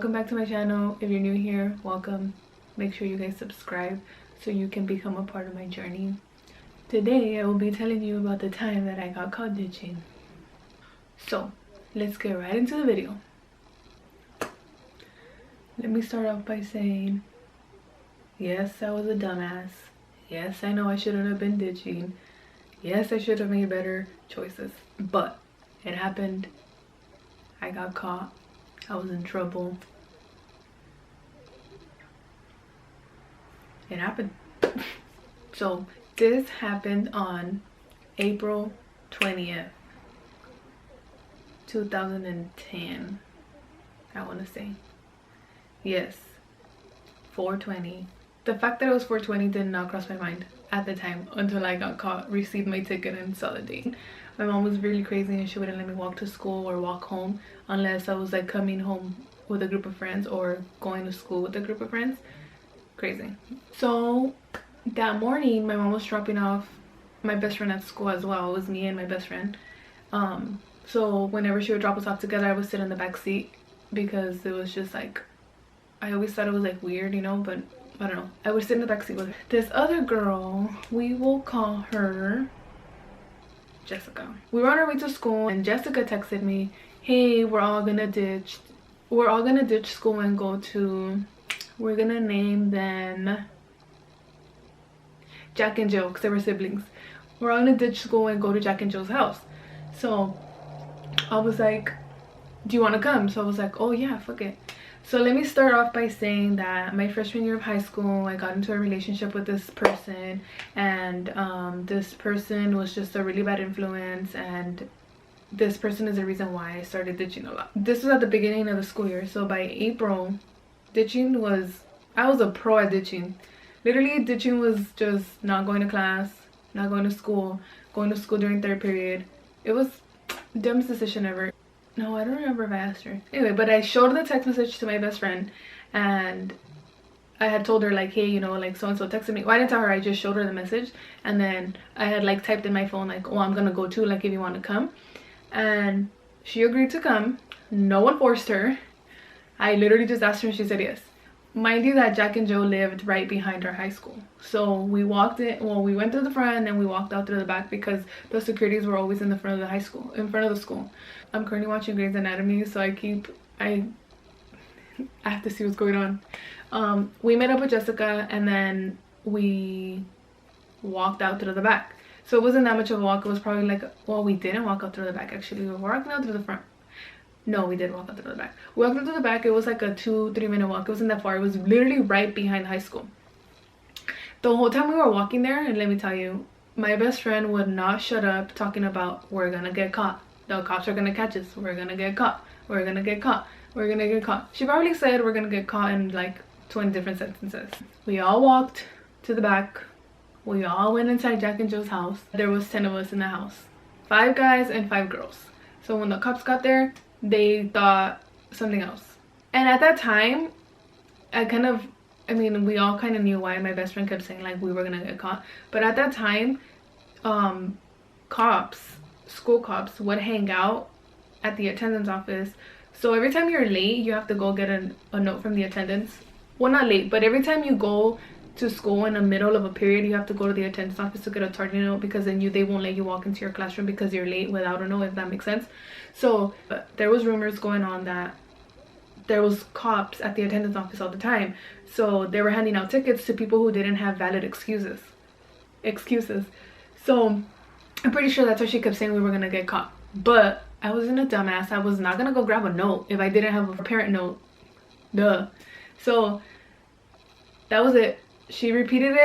welcome back to my channel. If you're new here, welcome. Make sure you guys subscribe so you can become a part of my journey. Today I will be telling you about the time that I got caught ditching. So let's get right into the video. Let me start off by saying, yes, I was a dumbass. Yes, I know I shouldn't have been ditching. Yes, I should have made better choices, but it happened. I got caught. I was in trouble. It happened. So this happened on April 20th, 2010. I want to say. Yes, 420. The fact that it was 420 did not cross my mind at the time until I got caught, received my ticket, and saw the date. My mom was really crazy and she wouldn't let me walk to school or walk home unless I was like coming home with a group of friends or going to school with a group of friends. Crazy. So that morning my mom was dropping off my best friend at school as well. It was me and my best friend. So whenever she would drop us off together, I would sit in the back seat because it was just like, I always thought it was like weird, you know, but I don't know. I would sit in the back seat with her. This other girl, we will call her Jessica. We were on our way to school and Jessica texted me, hey, we're all gonna ditch school and go to, we're gonna name them Jack and Jill because they were siblings. We're all gonna ditch school and go to Jack and Jill's house. So I was like, do you want to come? So I was like, oh yeah, fuck it. So let me start off by saying that my freshman year of high school, I got into a relationship with this person, and this person was just a really bad influence, and this person is the reason why I started ditching a lot. This was at the beginning of the school year, so by April, ditching was, I was a pro at ditching. Literally, ditching was just not going to class, not going to school during third period. It was the dumbest decision ever. No, I don't remember if I asked her. Anyway, but I showed the text message to my best friend and I had told her like, hey, you know, like so-and-so texted me. Well, I didn't tell her, I just showed her the message. And then I had like typed in my phone like, oh, I'm gonna go too, like if you want to come. And she agreed to come. No one forced her. I literally just asked her and she said yes. Mind you that Jack and Jill lived right behind our high school. So we walked in, well, we went through the front and then we walked out through the back because the securities were always in the front of the high school, in front of the school. I'm currently watching Grey's Anatomy, so I have to see what's going on. We met up with Jessica and then we walked out through the back. So it wasn't that much of a walk. It was probably like, well, we didn't walk out through the back actually. We were walking out through the front. No, we did walk out through the back. We walked through the back. It was like a 2-3 minute walk. It wasn't that far. It was literally right behind high school. The whole time we were walking there, and let me tell you, my best friend would not shut up talking about, we're gonna get caught. The cops are gonna catch us. We're gonna get caught. We're gonna get caught. We're gonna get caught. She probably said we're gonna get caught in like 20 different sentences. We all walked to the back. We all went inside Jack and Jill's house. There was 10 of us in the house. 5 guys and 5 girls. So when the cops got there, they thought something else. And at that time, we all kind of knew why my best friend kept saying like we were gonna get caught. But at that time, school cops would hang out at the attendance office. So every time you're late, you have to go get a note from the attendance. Well, not late, but every time you go to school in the middle of a period, you have to go to the attendance office to get a tardy note because then they won't let you walk into your classroom because you're late without a note, if that makes sense. So there was rumors going on that there was cops at the attendance office all the time. So they were handing out tickets to people who didn't have valid excuses. So I'm pretty sure that's why she kept saying we were gonna get caught. But I wasn't a dumbass. I was not gonna go grab a note if I didn't have a parent note. Duh. So that was it. She repeated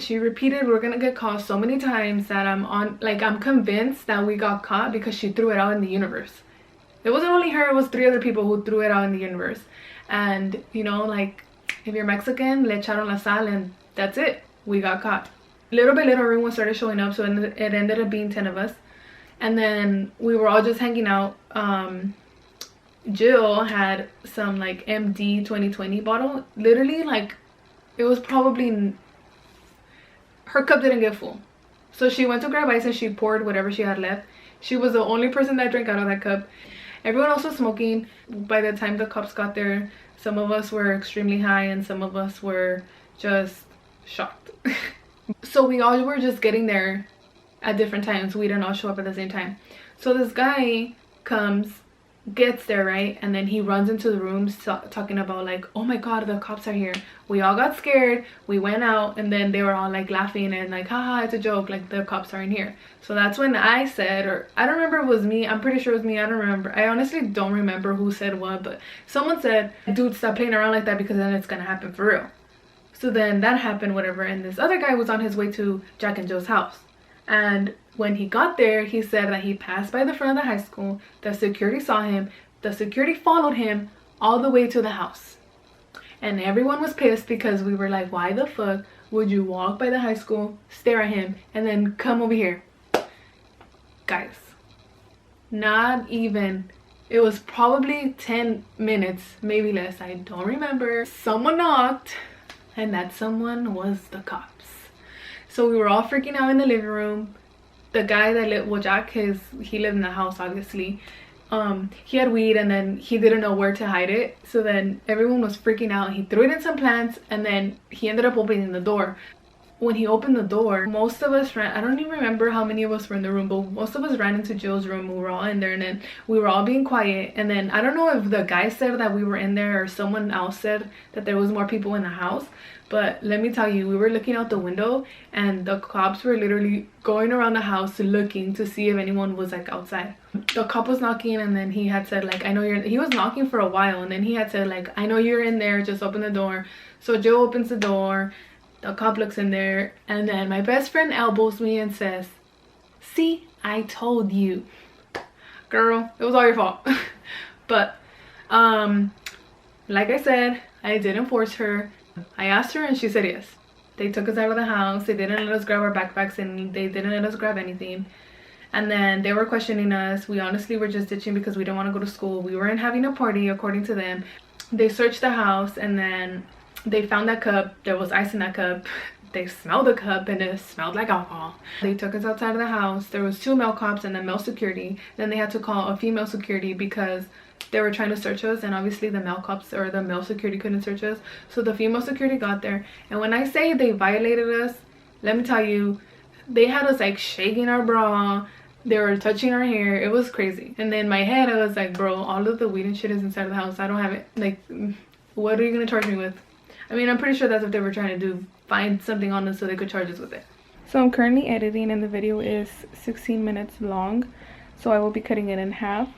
we're gonna get caught so many times that I'm convinced that we got caught because she threw it out in the universe. It wasn't only her, it was 3 other people who threw it out in the universe. And you know, like if you're Mexican, le echaron la sal, and that's it. We got caught. Little by little, everyone started showing up, so it ended up being 10 of us. And then we were all just hanging out. Jill had some like MD 2020 bottle. Literally, like, it was probably, her cup didn't get full. So she went to grab ice and she poured whatever she had left. She was the only person that drank out of that cup. Everyone else was smoking. By the time the cops got there, Some of us were extremely high and some of us were just shocked. So we all were just getting there at different times. We didn't all show up at the same time. So this guy comes, gets there, right? And then he runs into the rooms talking about like, oh my god, the cops are here. We all got scared. We went out and then they were all like laughing and like, haha, it's a joke, like the cops are in here. So that's when I said, or I don't remember if it was me, I'm pretty sure it was me, I don't remember. I honestly don't remember who said what, but someone said, dude, stop playing around like that because then it's gonna happen for real. So then that happened, whatever, and this other guy was on his way to Jack and Jill's house. And when he got there, he said that he passed by the front of the high school, the security saw him, the security followed him all the way to the house. And everyone was pissed because we were like, why the fuck would you walk by the high school, stare at him, and then come over here? Guys, not even, it was probably 10 minutes, maybe less, I don't remember. Someone knocked, and that someone was the cops. So we were all freaking out in the living room. The guy that lived, well, Jack, he lived in the house, obviously. He had weed and then he didn't know where to hide it. So then everyone was freaking out. He threw it in some plants and then he ended up opening the door. When he opened the door, most of us ran. I don't even remember how many of us were in the room, but most of us ran into Jill's room. We were all in there and then we were all being quiet. And then I don't know if the guy said that we were in there or someone else said that there was more people in the house. But let me tell you, we were looking out the window and the cops were literally going around the house looking to see if anyone was like outside. The cop was knocking and then he had said like, I know you're, he was knocking for a while and then he had said like, I know you're in there, just open the door. So Jill opens the door, the cop looks in there, and then my best friend elbows me and says, see, I told you. Girl, it was all your fault. But like I said, I didn't force her. I asked her and she said yes. They took us out of the house. They didn't let us grab our backpacks and they didn't let us grab anything. And then they were questioning us. We honestly were just ditching because we didn't want to go to school. We weren't having a party according to them. They searched the house and then they found that cup. There was ice in that cup. They smelled the cup and it smelled like alcohol. They took us outside of the house. There was 2 male cops and then male security. Then they had to call a female security because they were trying to search us and obviously the male cops or the male security couldn't search us. So the female security got there, and when I say they violated us, let me tell you, they had us like shaking our bra, they were touching our hair. It was crazy. And then my head, I was like, bro, all of the weed and shit is inside of the house. I don't have it. Like, what are you gonna charge me with? I mean, I'm pretty sure that's what they were trying to do, find something on us so they could charge us with it. So I'm currently editing and the video is 16 minutes long, so I will be cutting it in half.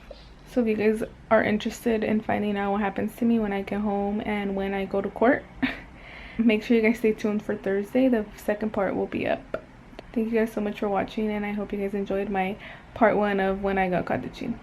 So if you guys are interested in finding out what happens to me when I get home and when I go to court, make sure you guys stay tuned for Thursday. The second part will be up. Thank you guys so much for watching, and I hope you guys enjoyed my part 1 of when I got caught ditching.